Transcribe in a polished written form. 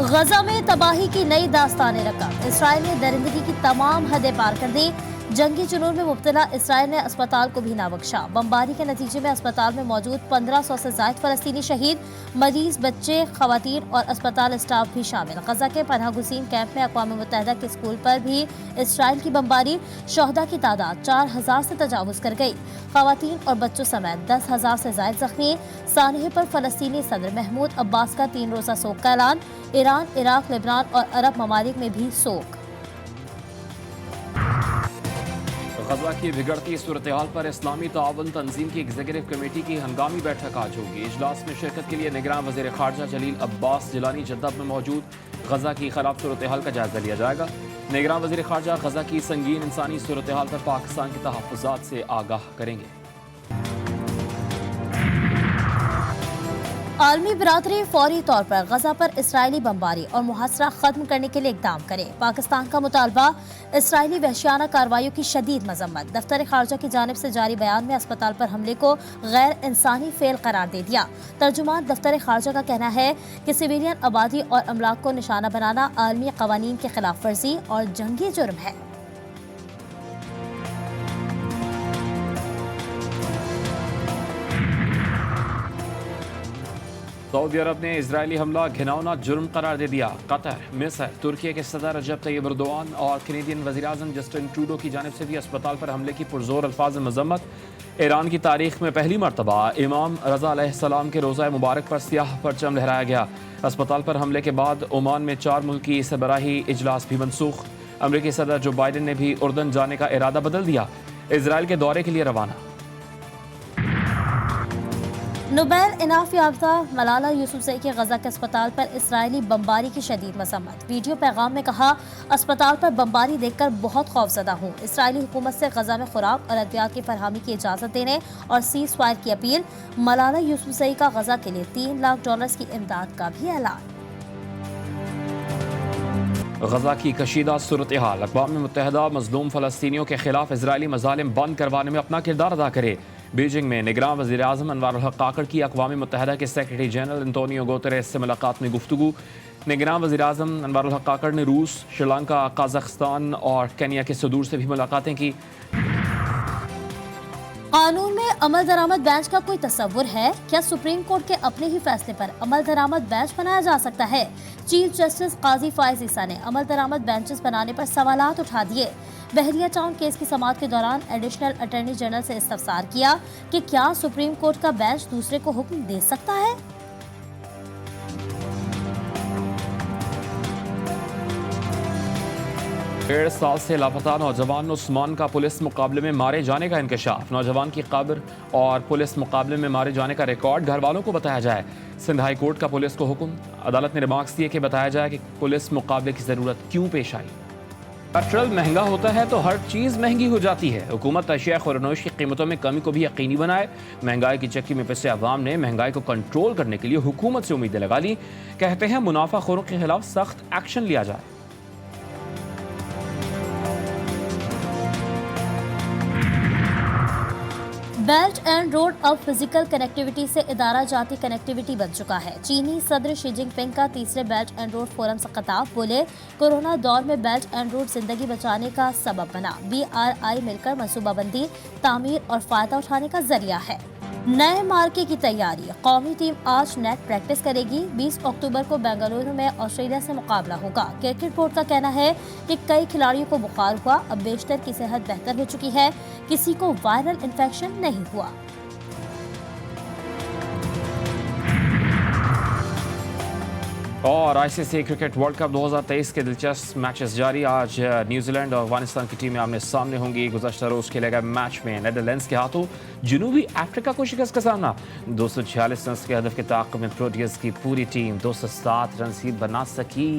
غزہ میں تباہی کی نئی داستان رقم، اسرائیل نے درندگی کی تمام حدیں پار کر دی۔ جنگی جنون میں مبتلا اسرائیل نے اسپتال کو بھی نہ بخشا۔ بمباری کے نتیجے میں اسپتال میں موجود 1500 سے زائد فلسطینی شہید، مریض، بچے، خواتین اور اسپتال اسٹاف بھی شامل۔ غزہ کے پناہ گزین کیمپ میں اقوام متحدہ کے اسکول پر بھی اسرائیل کی بمباری، شہداء کی تعداد 4000 سے تجاوز کر گئی۔ خواتین اور بچوں سمیت 10,000 سے زائد زخمی۔ سانحے پر فلسطینی صدر محمود عباس کا 3 روزہ سوگ کا اعلان۔ ایران، عراق، لبنان اور عرب ممالک میں بھی سوگ۔ غزہ کی بگڑتی صورتحال پر اسلامی تعاون تنظیم کی ایگزیکٹو کمیٹی کی ہنگامی بیٹھک آج ہوگی۔ اجلاس میں شرکت کے لیے نگراں وزیر خارجہ جلیل عباس جیلانی جدہ میں موجود۔ غزہ کی خراب صورتحال کا جائزہ لیا جائے گا۔ نگراں وزیر خارجہ غزہ کی سنگین انسانی صورتحال پر پاکستان کے تحفظات سے آگاہ کریں گے۔ عالمی برادری فوری طور پر غزہ پر اسرائیلی بمباری اور محاصرہ ختم کرنے کے لیے اقدام کرے۔ پاکستان کا مطالبہ، اسرائیلی وحشیانہ کارروائیوں کی شدید مذمت۔ دفتر خارجہ کی جانب سے جاری بیان میں اسپتال پر حملے کو غیر انسانی فعل قرار دے دیا۔ ترجمان دفتر خارجہ کا کہنا ہے کہ سویلین آبادی اور املاک کو نشانہ بنانا عالمی قوانین کی خلاف ورزی اور جنگی جرم ہے۔ سعودی عرب نے اسرائیلی حملہ گھناؤنا جرم قرار دے دیا۔ قطر، مصر، ترکی کے صدر رجب طیب ایردوان اور کینیڈین وزیر اعظم جسٹن ٹروڈو کی جانب سے بھی اسپتال پر حملے کی پرزور الفاظ مذمت۔ ایران کی تاریخ میں پہلی مرتبہ امام رضا علیہ السلام کے روزہ مبارک پر سیاہ پرچم لہرایا گیا۔ اسپتال پر حملے کے بعد عمان میں 4 ملکی سربراہی اجلاس بھی منسوخ۔ امریکی صدر جو بائیڈن نے بھی اردن جانے کا ارادہ بدل دیا۔ اسرائیل کے دورے کے لیے روانہ۔ نوبیل انعام یافتہ ملالہ یوسفزئی کے غزہ کے اسپتال پر اسرائیلی بمباری کی شدید مذمت۔ ویڈیو پیغام میں کہا، اسپتال پر بمباری دیکھ کر بہت خوفزدہ ہوں۔ اسرائیلی حکومت سے غزہ میں خوراک اور ادویات کی فراہمی کی اجازت دینے اور سیز فائر کی اپیل۔ ملالہ یوسفزئی کا غزہ کے لیے $3 لاکھ کی امداد کا بھی اعلان۔ غزہ کی کشیدہ صورتحال، اقوام متحدہ مظلوم فلسطینیوں کے خلاف اسرائیلی مظالم بند کروانے میں اپنا کردار ادا کرے۔ بیجنگ میں نگراں وزیر اعظم انوار الحق کاکڑ کی اقوام متحدہ کے سیکرٹری جنرل انتونیو گوتریس سے ملاقات میں گفتگو۔ نگراں وزیر اعظم انوار الحق کاکڑ نے روس، سری لنکا، قازقستان اور کینیا کے صدور سے بھی ملاقاتیں کی۔ قانون میں عمل درآمد بینچ کا کوئی تصور ہے؟ کیا سپریم کورٹ کے اپنے ہی فیصلے پر عمل درآمد بینچ بنایا جا سکتا ہے؟ چیف جسٹس قاضی فائز عیسیٰ نے عمل درآمد بینچز بنانے پر سوالات اٹھا دیے۔ بحریہ ٹاؤن کیس کی سماعت کے دوران ایڈیشنل اٹارنی جنرل سے استفسار کیا کہ کیا سپریم کورٹ کا بینچ دوسرے کو حکم دے سکتا ہے؟ 1.5 سال سے لاپتہ نوجوان عثمان کا پولیس مقابلے میں مارے جانے کا انکشاف۔ نوجوان کی قبر اور پولیس مقابلے میں مارے جانے کا ریکارڈ گھر والوں کو بتایا جائے۔ سندھ ہائی کورٹ کا پولیس کو حکم، عدالت نے ریمارکس دیے کہ بتایا جائے کہ پولیس مقابلے کی ضرورت کیوں پیش آئی۔ پیٹرول مہنگا ہوتا ہے تو ہر چیز مہنگی ہو جاتی ہے۔ حکومت اشیاء خورنوش کی قیمتوں میں کمی کو بھی یقینی بنائے۔ مہنگائی کی چکی میں پھنسے عوام نے مہنگائی کو کنٹرول کرنے کے لیے حکومت سے امیدیں لگا لی۔ کہتے ہیں منافع خوروں کے خلاف سخت ایکشن لیا جائے۔ بیلٹ اینڈ روڈ اب فزیکل کنیکٹیوٹی سے ادارہ جاتی کنیکٹیوٹی بن چکا ہے۔ چینی صدر شی جن پنگ کا تیسرے بیلٹ اینڈ روڈ فورم سے خطاب، بولے کورونا دور میں بیلٹ اینڈ روڈ زندگی بچانے کا سبب بنا۔ BRI مل کر منصوبہ بندی، تعمیر اور فائدہ اٹھانے کا ذریعہ ہے۔ نئے مارکے کی تیاری، قومی ٹیم آج نیٹ پریکٹس کرے گی۔ 20 اکتوبر کو بنگلورو میں آسٹریلیا سے مقابلہ ہوگا۔ کرکٹ بورڈ کا کہنا ہے کہ کئی کھلاڑیوں کو بخار ہوا، اب بیشتر کی صحت بہتر ہو چکی ہے، کسی کو وائرل انفیکشن نہیں ہوا۔ اور ICC کرکٹ ورلڈ کپ 2023 کے دلچسپ میچز جاری۔ آج نیوزی لینڈ اور افغانستان کی ٹیمیں آمنے سامنے ہوں گی۔ گزشتہ روز کھیلے گئے میچ میں نیدرلینڈز کے ہاتھوں جنوبی افریقہ کو شکست کا سامنا۔ 246 رنز کے ہدف کے تعاقب میں پروٹیئرز کی پوری ٹیم 207 رنز ہی بنا سکی۔